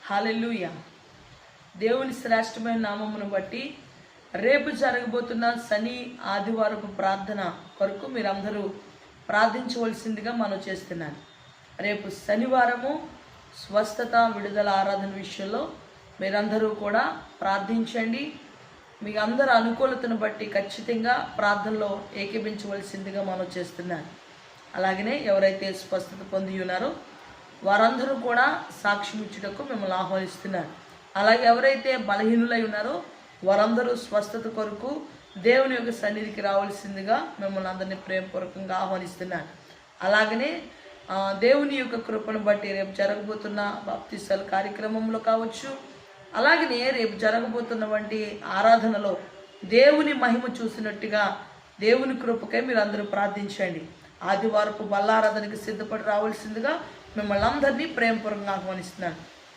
హల్లెలూయా. దేవుని శ్రేష్టమైన నామమును బట్టి రేపు జరగబోతున్న శని ఆదివారపు ప్రార్థన కొరకు మీరందరూ ప్రార్థించవలసిందిగా మనం చేస్తున్నాను. రేపు శనివారము స్వస్థత విడుదల ఆరాధన విషయంలో మీరందరూ కూడా ప్రార్థించండి. మీ అందరి అనుకూలతను బట్టి ఖచ్చితంగా ప్రార్థనలో ఏకీభించవలసిందిగా మనం చేస్తున్నాను. అలాగనే ఎవరైతే స్వస్థత పొంది ఉన్నారో వారందరూ కూడా సాక్ష్యం ఇచ్చుటకు మిమ్మల్ని ఆహ్వానిస్తున్నారు. అలాగే ఎవరైతే బలహీనులై ఉన్నారో వారందరూ స్వస్థత కొరకు దేవుని యొక్క సన్నిధికి రావాల్సిందిగా మిమ్మల్ని అందరినీ ప్రేమపూర్వకంగా ఆహ్వానిస్తున్నాను. అలాగనే దేవుని యొక్క కృపను బట్టి రేపు జరగబోతున్న బాప్తిసాల కార్యక్రమంలో కావచ్చు, అలాగనే రేపు జరగబోతున్న వంటి ఆరాధనలో దేవుని మహిమ చూసినట్టుగా దేవుని కృపకై మీరు అందరూ ప్రార్థించండి. ఆదివారపు బల్లారాధనకి సిద్ధపడి రావాల్సిందిగా మిమ్మల్ని అందరినీ ప్రేమపూర్వకంగా ఆహ్వానిస్తున్నాను.